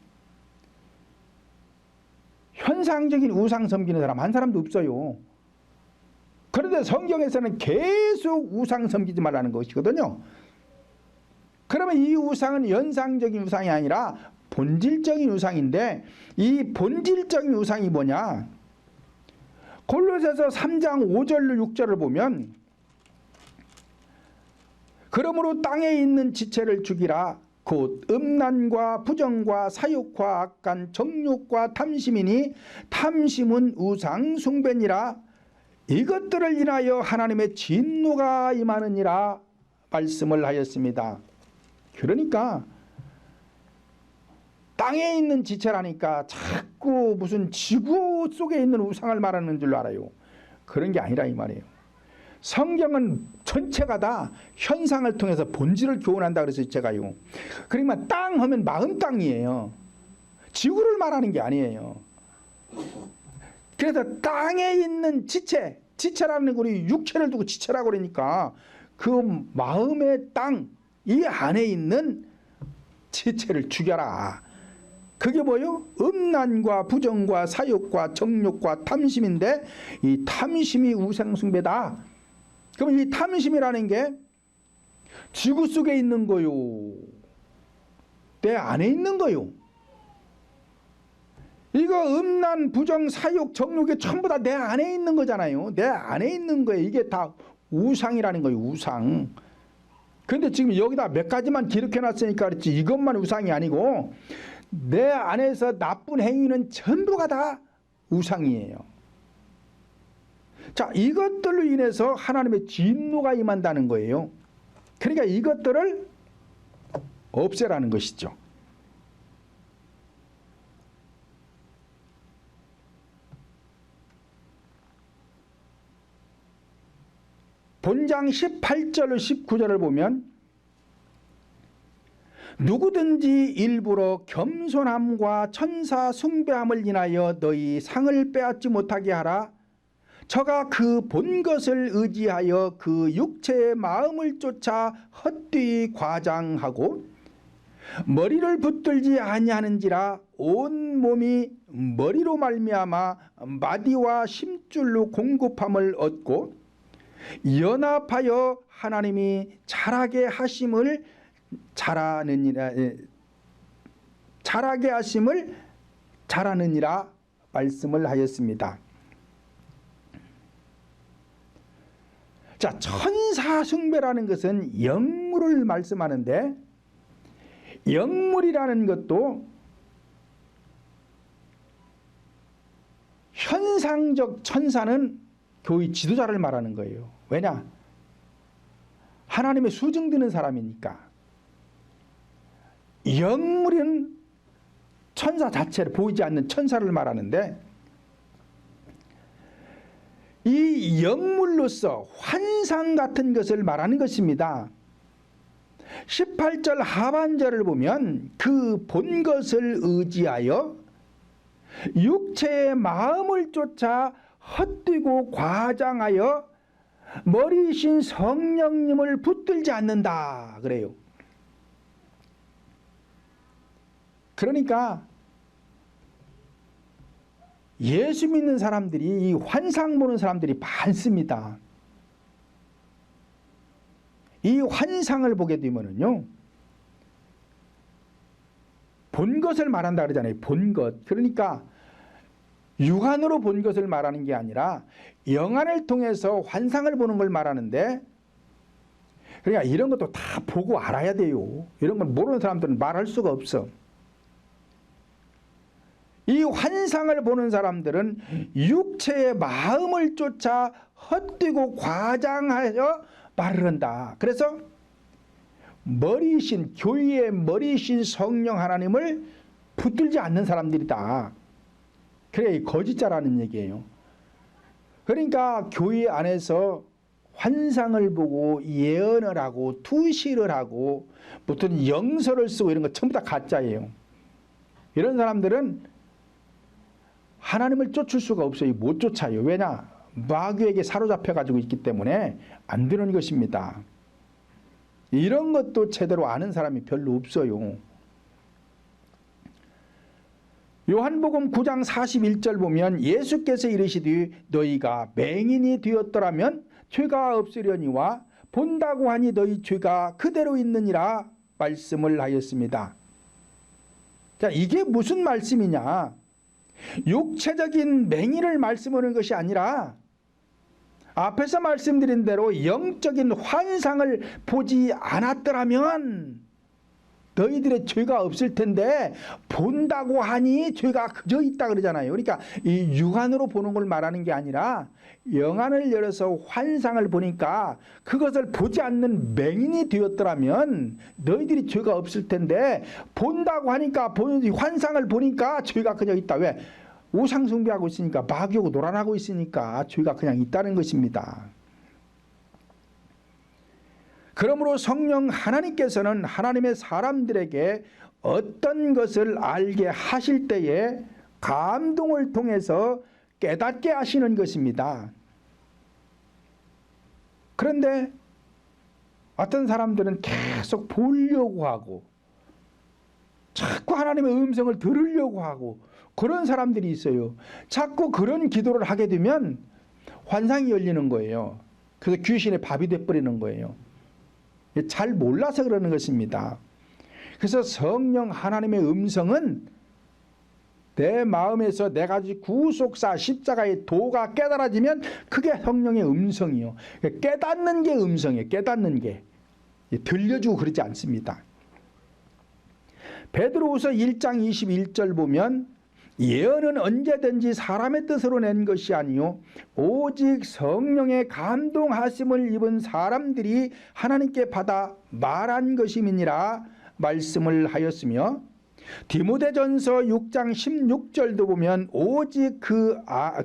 현상적인 우상 섬기는 사람 한 사람도 없어요. 그런데 성경에서는 계속 우상 섬기지 말라는 것이거든요. 그러면 이 우상은 현상적인 우상이 아니라 본질적인 우상인데 이 본질적인 우상이 뭐냐? 골로새서 3장 5절로 6절을 보면 그러므로 땅에 있는 지체를 죽이라. 곧 음란과 부정과 사욕과 악한 정욕과 탐심이니 탐심은 우상 숭배니라. 이것들을 인하여 하나님의 진노가 임하느니라 말씀을 하였습니다. 그러니까 땅에 있는 지체라니까 자꾸 무슨 지구 속에 있는 우상을 말하는 줄 알아요. 그런 게 아니라 이 말이에요. 성경은 전체가 다 현상을 통해서 본질을 교훈한다 그래서 제가요. 그러니까 땅 하면 마음 땅이에요. 지구를 말하는 게 아니에요. 그래서 땅에 있는 지체, 지체라는 우리 육체를 두고 지체라고 그러니까 그 마음의 땅, 이 안에 있는 지체를 죽여라. 그게 뭐요? 음란과 부정과 사욕과 정욕과 탐심인데 이 탐심이 우상숭배다. 그럼 이 탐심이라는 게 지구 속에 있는 거요. 내 안에 있는 거요. 이거 음란, 부정, 사욕, 정욕이 전부 다 내 안에 있는 거잖아요. 내 안에 있는 거예요. 이게 다 우상이라는 거예요. 우상. 근데 지금 여기다 몇 가지만 기록해놨으니까 그렇지 이것만 우상이 아니고 내 안에서 나쁜 행위는 전부가 다 우상이에요. 자, 이것들로 인해서 하나님의 진노가 임한다는 거예요. 그러니까 이것들을 없애라는 것이죠. 본장 18절 19절을 보면 누구든지 일부러 겸손함과 천사 숭배함을 인하여 너희 상을 빼앗지 못하게 하라. 저가 그 본 것을 의지하여 그 육체의 마음을 쫓아 헛되이 과장하고 머리를 붙들지 아니하는지라. 온 몸이 머리로 말미암아 마디와 심줄로 공급함을 얻고 연합하여 하나님이 잘하게 하심을 잘하느니라 말씀을 하였습니다. 자, 천사 숭배라는 것은 영물을 말씀하는데, 영물이라는 것도 현상적 천사는 교회 지도자를 말하는 거예요. 왜냐? 하나님의 수증드는 사람이니까. 영물은 천사 자체를 보이지 않는 천사를 말하는데, 이 영물로서 환상 같은 것을 말하는 것입니다. 18절 하반절을 보면 그 본 것을 의지하여 육체의 마음을 쫓아 헛되고 과장하여 머리이신 성령님을 붙들지 않는다 그래요. 그러니까 예수 믿는 사람들이 이 환상 보는 사람들이 많습니다. 이 환상을 보게 되면은요, 본 것을 말한다 그러잖아요. 본 것. 그러니까 육안으로 본 것을 말하는 게 아니라 영안을 통해서 환상을 보는 걸 말하는데, 그러니까 이런 것도 다 보고 알아야 돼요. 이런 걸 모르는 사람들은 말할 수가 없어. 이 환상을 보는 사람들은 육체의 마음을 쫓아 헛되고 과장하여 말을 한다. 그래서 머리이신, 교회의 머리이신 성령 하나님을 붙들지 않는 사람들이다. 그래, 거짓자라는 얘기예요. 그러니까 교회 안에서 환상을 보고 예언을 하고 투시를 하고 무슨 영서를 쓰고 이런 거 전부 다 가짜예요. 이런 사람들은 하나님을 쫓을 수가 없어요. 못 쫓아요. 왜냐? 마귀에게 사로잡혀 가지고 있기 때문에 안 되는 것입니다. 이런 것도 제대로 아는 사람이 별로 없어요. 요한복음 9장 41절 보면 예수께서 이르시되 너희가 맹인이 되었더라면 죄가 없으려니와 본다고 하니 너희 죄가 그대로 있느니라 말씀을 하였습니다. 자, 이게 무슨 말씀이냐? 육체적인 맹인을 말씀하는 것이 아니라 앞에서 말씀드린 대로 영적인 환상을 보지 않았더라면 너희들의 죄가 없을 텐데 본다고 하니 죄가 그저 있다 그러잖아요. 그러니까 이 육안으로 보는 걸 말하는 게 아니라 영안을 열어서 환상을 보니까 그것을 보지 않는 맹인이 되었더라면 너희들이 죄가 없을 텐데 본다고 하니까 환상을 보니까 죄가 그냥 있다. 왜? 우상 숭배하고 있으니까, 마귀하고 놀아나고 있으니까 죄가 그냥 있다는 것입니다. 그러므로 성령 하나님께서는 하나님의 사람들에게 어떤 것을 알게 하실 때에 감동을 통해서 깨닫게 하시는 것입니다. 그런데 어떤 사람들은 계속 보려고 하고 자꾸 하나님의 음성을 들으려고 하고 그런 사람들이 있어요. 자꾸 그런 기도를 하게 되면 환상이 열리는 거예요. 그래서 귀신의 밥이 돼버리는 거예요. 잘 몰라서 그러는 것입니다. 그래서 성령 하나님의 음성은 내 마음에서 내가 구속사 십자가의 도가 깨달아지면 그게 성령의 음성이요. 깨닫는 게 음성이에요. 깨닫는 게. 들려주고 그러지 않습니다. 베드로후서 1장 21절 보면 예언은 언제든지 사람의 뜻으로 낸 것이 아니요 오직 성령의 감동하심을 입은 사람들이 하나님께 받아 말한 것임이니라 말씀을 하였으며, 디모데전서 6장 16절도 보면 오직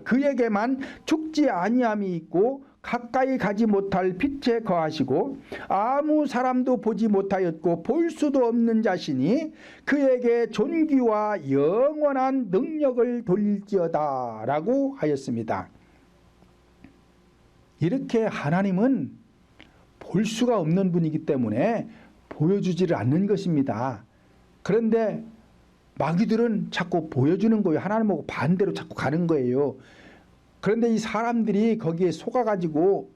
그에게만 죽지 아니함이 있고 가까이 가지 못할 빛에 거하시고 아무 사람도 보지 못하였고 볼 수도 없는 자신이 그에게 존귀와 영원한 능력을 돌릴지어다 라고 하였습니다. 이렇게 하나님은 볼 수가 없는 분이기 때문에 보여주지를 않는 것입니다. 그런데 마귀들은 자꾸 보여주는 거예요. 하나님하고 반대로 자꾸 가는 거예요. 그런데 이 사람들이 거기에 속아가지고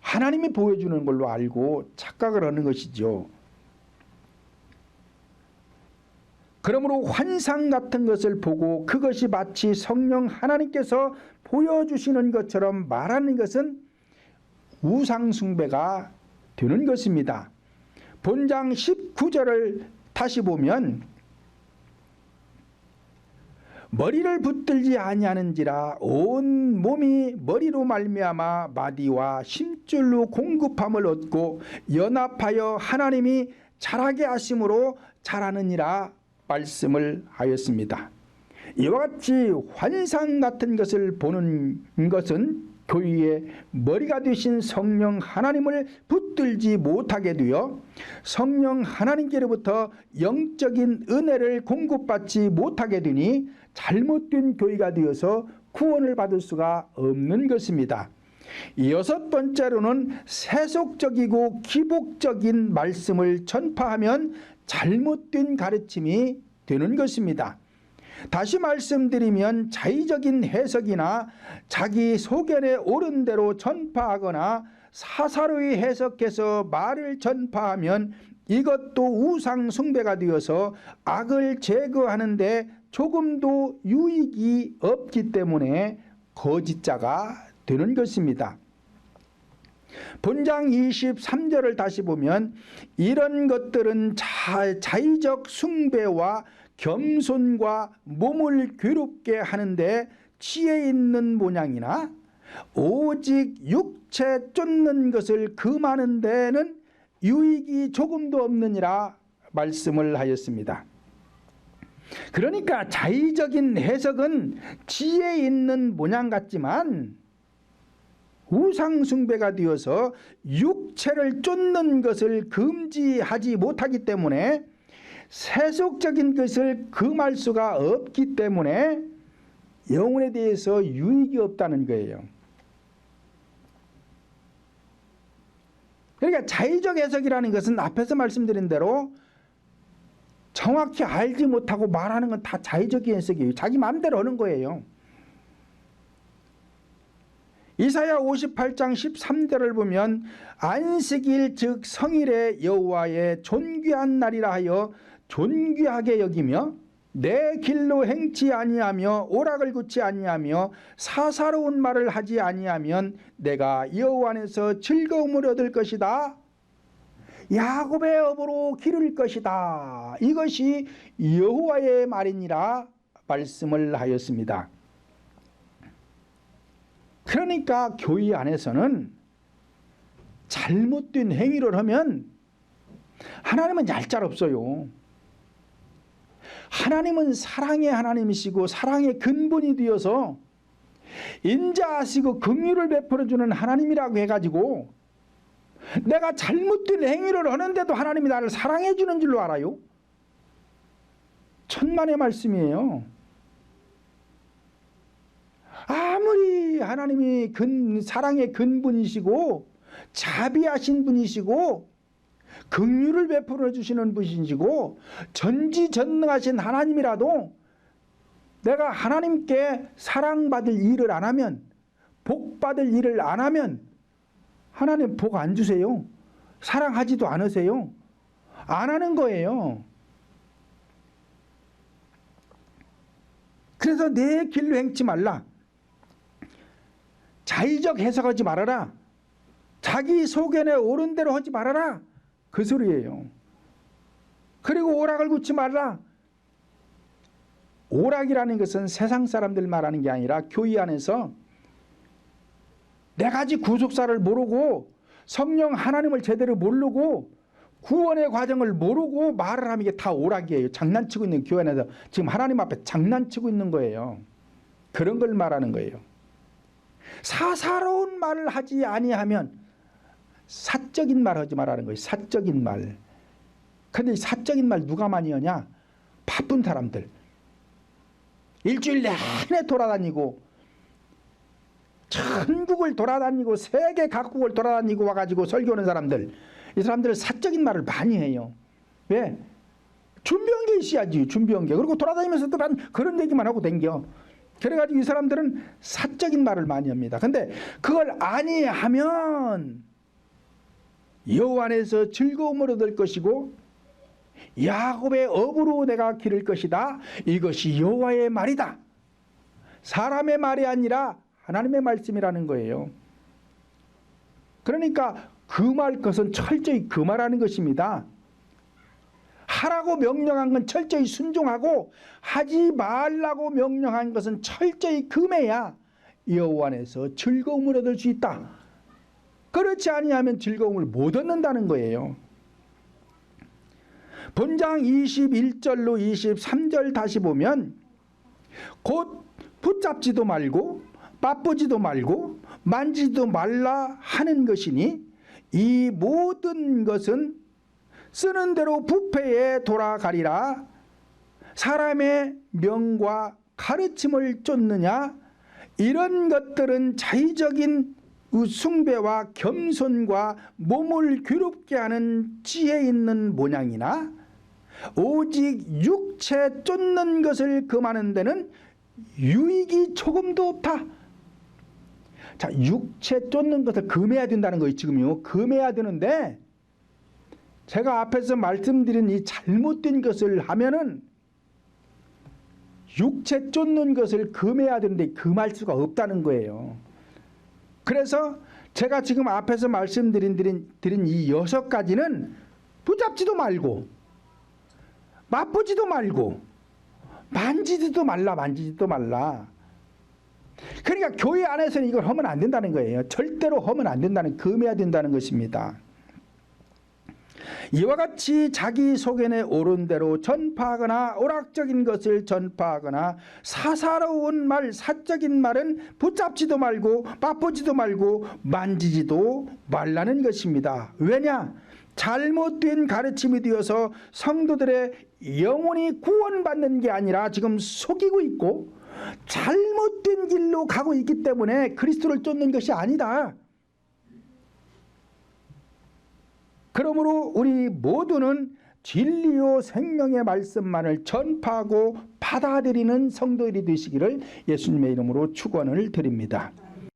하나님이 보여주는 걸로 알고 착각을 하는 것이죠. 그러므로 환상 같은 것을 보고 그것이 마치 성령 하나님께서 보여주시는 것처럼 말하는 것은 우상숭배가 되는 것입니다. 본장 19절을 다시 보면 머리를 붙들지 아니하는지라 온 몸이 머리로 말미암아 마디와 심줄로 공급함을 얻고 연합하여 하나님이 자라게 하심으로 자라느니라 말씀을 하였습니다. 이와 같이 환상 같은 것을 보는 것은 교회의 머리가 되신 성령 하나님을 붙들지 못하게 되어 성령 하나님께로부터 영적인 은혜를 공급받지 못하게 되니 잘못된 교회가 되어서 구원을 받을 수가 없는 것입니다. 여섯 번째로는 세속적이고 기복적인 말씀을 전파하면 잘못된 가르침이 되는 것입니다. 다시 말씀드리면 자의적인 해석이나 자기 소견에 옳은 대로 전파하거나 사사로이 해석해서 말을 전파하면 이것도 우상 숭배가 되어서 악을 제거하는 데 조금도 유익이 없기 때문에 거짓자가 되는 것입니다. 본장 23절을 다시 보면 이런 것들은 자의적 숭배와 겸손과 몸을 괴롭게 하는데 치에 있는 모양이나 오직 육체 쫓는 것을 금하는 데는 유익이 조금도 없느니라 말씀을 하였습니다. 그러니까 자의적인 해석은 지혜 있는 모양 같지만 우상숭배가 되어서 육체를 쫓는 것을 금지하지 못하기 때문에 세속적인 것을 금할 수가 없기 때문에 영혼에 대해서 유익이 없다는 거예요. 그러니까 자의적 해석이라는 것은 앞에서 말씀드린 대로 정확히 알지 못하고 말하는 건 다 자의적인 해석이에요. 자기 마음대로 하는 거예요. 이사야 58장 13절을 보면 안식일 즉 성일의 여호와의 존귀한 날이라 하여 존귀하게 여기며 내 길로 행치 아니하며 오락을 굳지 아니하며 사사로운 말을 하지 아니하면 내가 여호와 안에서 즐거움을 얻을 것이다. 야곱의 업으로 기를 것이다. 이것이 여호와의 말이니라 말씀을 하였습니다. 그러니까 교회 안에서는 잘못된 행위를 하면 하나님은 얄짤 없어요. 하나님은 사랑의 하나님이시고 사랑의 근본이 되어서 인자하시고 긍휼을 베풀어주는 하나님이라고 해가지고 내가 잘못된 행위를 하는데도 하나님이 나를 사랑해 주는 줄로 알아요. 천만의 말씀이에요. 아무리 하나님이 사랑의 근본이시고 자비하신 분이시고 긍휼을 베풀어 주시는 분이시고 전지전능하신 하나님이라도 내가 하나님께 사랑받을 일을 안 하면, 복받을 일을 안 하면 하나님 복 안 주세요. 사랑하지도 않으세요. 안 하는 거예요. 그래서 내 길로 행치 말라. 자의적 해석하지 말아라. 자기 소견에 옳은 대로 하지 말아라. 그 소리예요. 그리고 오락을 굳지 말라. 오락이라는 것은 세상 사람들 말하는 게 아니라 교회 안에서 네 가지 구속사를 모르고 성령 하나님을 제대로 모르고 구원의 과정을 모르고 말을 하면 이게 다 오락이에요. 장난치고 있는 교회 안에서 지금 하나님 앞에 장난치고 있는 거예요. 그런 걸 말하는 거예요. 사사로운 말을 하지 아니하면 사적인 말 하지 말라는 거예요. 사적인 말. 근데 이 사적인 말 누가 많이 하냐? 바쁜 사람들. 일주일 내내 돌아다니고 천국을 돌아다니고 세계 각국을 돌아다니고 와가지고 설교하는 사람들. 이 사람들은 사적인 말을 많이 해요. 왜? 준비한 게 있어야지. 준비한 게. 그리고 돌아다니면서 또 그런 얘기만 하고 댕겨. 그래가지고 이 사람들은 사적인 말을 많이 합니다. 근데 그걸 아니하면 여호와 안에서 즐거움을 얻을 것이고 야곱의 업으로 내가 기를 것이다. 이것이 여호와의 말이다. 사람의 말이 아니라 하나님의 말씀이라는 거예요. 그러니까 그 말 것은 철저히 금하라는 것입니다. 하라고 명령한 건 철저히 순종하고 하지 말라고 명령한 것은 철저히 금해야 여호와 안에서 즐거움을 얻을 수 있다. 그렇지 아니하면 즐거움을 못 얻는다는 거예요. 본장 21절로 23절 다시 보면 곧 붙잡지도 말고 바쁘지도 말고 만지지도 말라 하는 것이니 이 모든 것은 쓰는 대로 부패에 돌아가리라. 사람의 명과 가르침을 쫓느냐? 이런 것들은 자의적인 숭배와 겸손과 몸을 괴롭게 하는 지혜 있는 모양이나 오직 육체 쫓는 것을 금하는 데는 유익이 조금도 없다. 자, 육체 쫓는 것을 금해야 된다는 거예요. 지금요. 금해야 되는데 제가 앞에서 말씀드린 이 잘못된 것을 하면은 육체 쫓는 것을 금해야 되는데 금할 수가 없다는 거예요. 그래서 제가 지금 앞에서 말씀드린 이 6가지는 붙잡지도 말고 맛보지도 말고 만지지도 말라. 그러니까 교회 안에서는 이걸 하면 안 된다는 거예요. 절대로 하면 안 된다는, 금해야 된다는 것입니다. 이와 같이 자기 소견에 오른 대로 전파하거나 오락적인 것을 전파하거나 사사로운 말, 사적인 말은 붙잡지도 말고 맛보지도 말고 만지지도 말라는 것입니다. 왜냐? 잘못된 가르침이 되어서 성도들의 영혼이 구원받는 게 아니라 지금 속이고 있고 잘못된 길로 가고 있기 때문에 그리스도를 쫓는 것이 아니다. 그러므로 우리 모두는 진리요 생명의 말씀만을 전파하고 받아들이는 성도들이 되시기를 예수님의 이름으로 축원을 드립니다.